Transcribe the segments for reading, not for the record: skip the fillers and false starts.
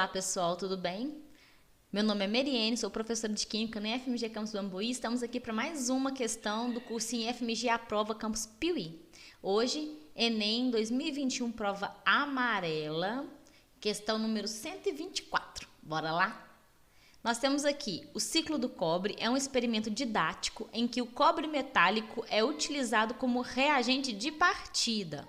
Olá pessoal, tudo bem? Meu nome é Meriene, sou professora de Química no FMG Campus Bambuí. Estamos aqui para mais uma questão do cursinho FMG à Prova Campus Piuí. Hoje, Enem 2021, prova amarela, questão número 124. Bora lá? Nós temos aqui o ciclo do cobre, é um experimento didático em que o cobre metálico é utilizado como reagente de partida.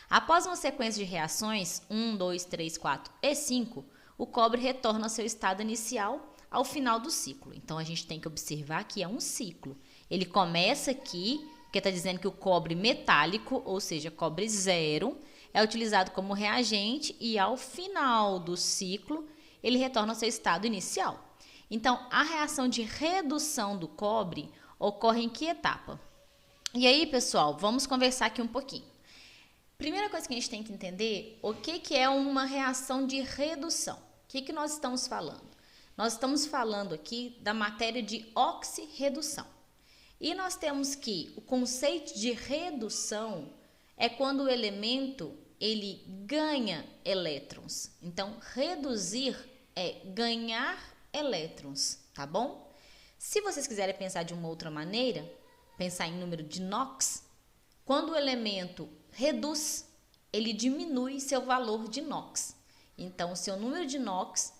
Após uma sequência de reações, 1, 2, 3, 4 e 5, o cobre retorna ao seu estado inicial ao final do ciclo. Então, a gente tem que observar que é um ciclo. Ele começa aqui, porque está dizendo que o cobre metálico, ou seja, cobre zero, é utilizado como reagente e ao final do ciclo, ele retorna ao seu estado inicial. Então, a reação de redução do cobre ocorre em que etapa? E aí, pessoal, vamos conversar aqui um pouquinho. Primeira coisa que a gente tem que entender, o que é uma reação de redução? O que nós estamos falando? Nós estamos falando aqui da matéria de oxirredução. E nós temos que o conceito de redução é quando o elemento ele ganha elétrons. Então, reduzir é ganhar elétrons, tá bom? Se vocês quiserem pensar de uma outra maneira, pensar em número de NOx, quando o elemento reduz, ele diminui seu valor de NOx. Então, o seu número de NOx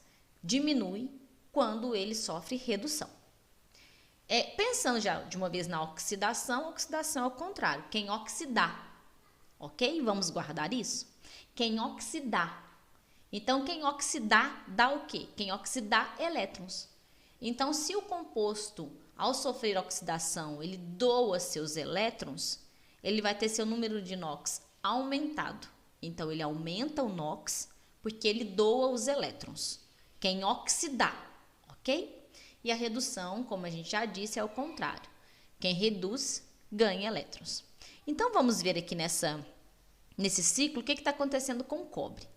diminui quando ele sofre redução. Pensando já de uma vez na oxidação, oxidação é o contrário, quem oxidar, ok? Vamos guardar isso? Quem oxidar. Então, quem oxidar dá o quê? Quem oxidar, elétrons. Então, se o composto, ao sofrer oxidação, ele doa seus elétrons, ele vai ter seu número de NOx aumentado. Então, ele aumenta o NOx porque ele doa os elétrons. Quem oxidar, ok? E a redução, como a gente já disse, é o contrário. Quem reduz, ganha elétrons. Então, vamos ver aqui nesse ciclo o que está acontecendo com o cobre.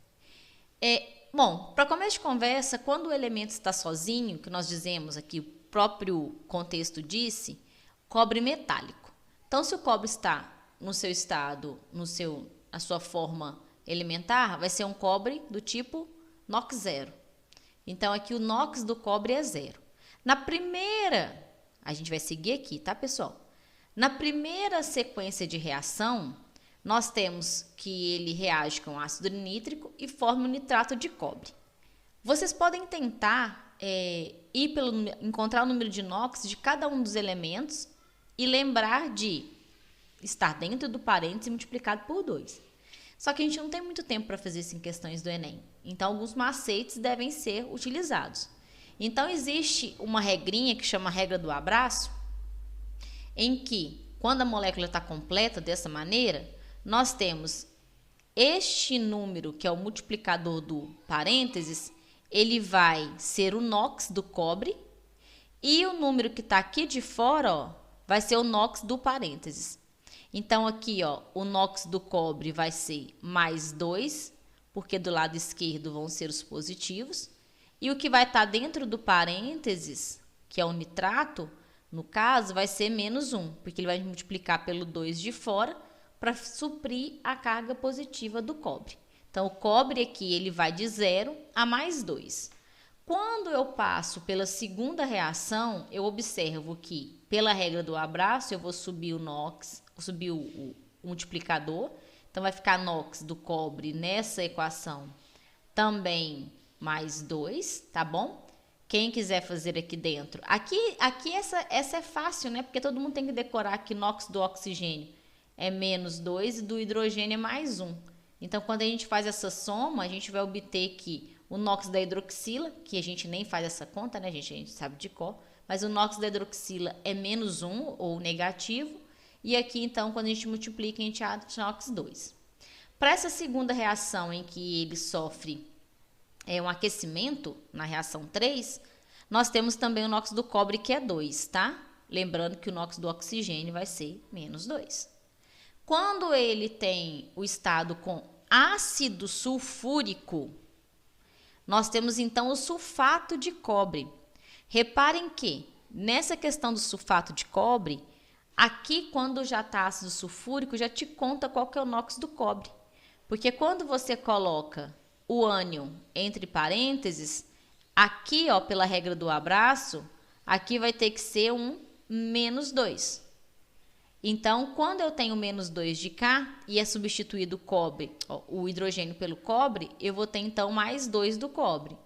Bom, para começo de conversa, quando o elemento está sozinho, que nós dizemos aqui, o próprio contexto disse, cobre metálico. Então, se o cobre está no seu estado, a sua forma elementar, vai ser um cobre do tipo NOx zero. Então, aqui o NOx do cobre é zero. Na primeira, a gente vai seguir aqui, tá, pessoal? Na primeira sequência de reação, nós temos que ele reage com ácido nítrico e forma o nitrato de cobre. Vocês podem tentar encontrar o número de NOx de cada um dos elementos e lembrar de estar dentro do parênteses multiplicado por 2. Só que a gente não tem muito tempo para fazer isso em questões do Enem. Então, alguns macetes devem ser utilizados. Então, existe uma regrinha que chama regra do abraço, em que, quando a molécula está completa dessa maneira, nós temos este número, que é o multiplicador do parênteses, ele vai ser o NOx do cobre, e o número que está aqui de fora, vai ser o NOx do parênteses. Então, aqui, o NOx do cobre vai ser mais 2, porque do lado esquerdo vão ser os positivos. E o que vai estar dentro do parênteses, que é o nitrato, no caso, vai ser menos 1, porque ele vai multiplicar pelo 2 de fora para suprir a carga positiva do cobre. Então, o cobre aqui ele vai de 0 a mais 2. Quando eu passo pela segunda reação, eu observo que, pela regra do abraço, eu vou subir o NOx, subir o multiplicador. Então, vai ficar NOx do cobre nessa equação também mais 2, tá bom? Quem quiser fazer aqui dentro. Aqui essa é fácil, né? Porque todo mundo tem que decorar que NOx do oxigênio é menos 2 e do hidrogênio é mais 1. Então, quando a gente faz essa soma, a gente vai obter que o NOx da hidroxila, que a gente nem faz essa conta, né, gente? A gente sabe de cor. Mas o NOx da hidroxila é menos 1 ou negativo. E aqui, então, quando a gente multiplica, a gente acha NOx 2. Para essa segunda reação em que ele sofre um aquecimento, na reação 3, nós temos também o NOx do cobre, que é 2, tá? Lembrando que o NOx do oxigênio vai ser menos 2. Quando ele tem o estado com ácido sulfúrico, nós temos então o sulfato de cobre. Reparem que nessa questão do sulfato de cobre, aqui quando já está ácido sulfúrico, já te conta qual que é o NOx do cobre. Porque quando você coloca o ânion entre parênteses, aqui, ó, pela regra do abraço, aqui vai ter que ser um menos 2. Então, quando eu tenho menos 2 de cá e é substituído o cobre, ó, o hidrogênio pelo cobre, eu vou ter então mais 2 do cobre.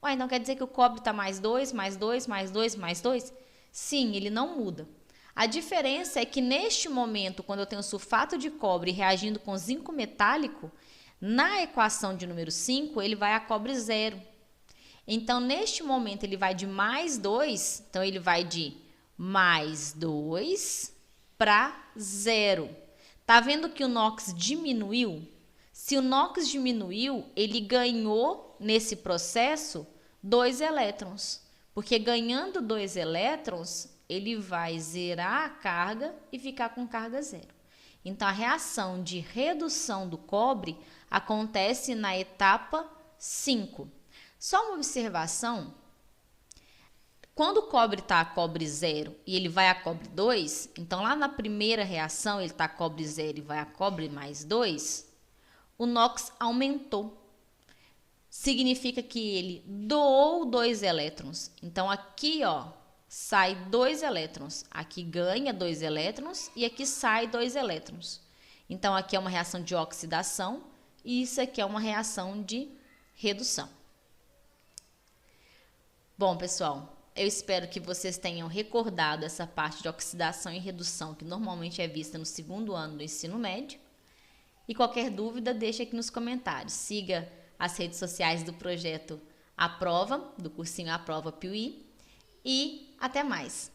Ué, então quer dizer que o cobre está mais 2, mais 2, mais 2, mais 2? Sim, ele não muda. A diferença é que neste momento, quando eu tenho sulfato de cobre reagindo com zinco metálico, na equação de número 5, ele vai a cobre 0. Então, neste momento, ele vai de mais 2, então ele vai de mais 2 para 0. Tá vendo que o NOx diminuiu? Se o NOx diminuiu, ele ganhou nesse processo 2 elétrons, porque ganhando 2 elétrons, ele vai zerar a carga e ficar com carga 0. Então, a reação de redução do cobre acontece na etapa 5. Só uma observação, quando o cobre está a cobre 0 e ele vai a cobre 2, então lá na primeira reação ele está a cobre 0 e vai a cobre mais 2, o NOx aumentou. Significa que ele doou 2 elétrons. Então aqui, ó, sai 2 elétrons. Aqui ganha 2 elétrons e aqui sai 2 elétrons. Então aqui é uma reação de oxidação e isso aqui é uma reação de redução. Bom, pessoal, eu espero que vocês tenham recordado essa parte de oxidação e redução que normalmente é vista no segundo ano do ensino médio. E qualquer dúvida, deixe aqui nos comentários. Siga as redes sociais do projeto Aprova, do cursinho Aprova Piuí. E até mais!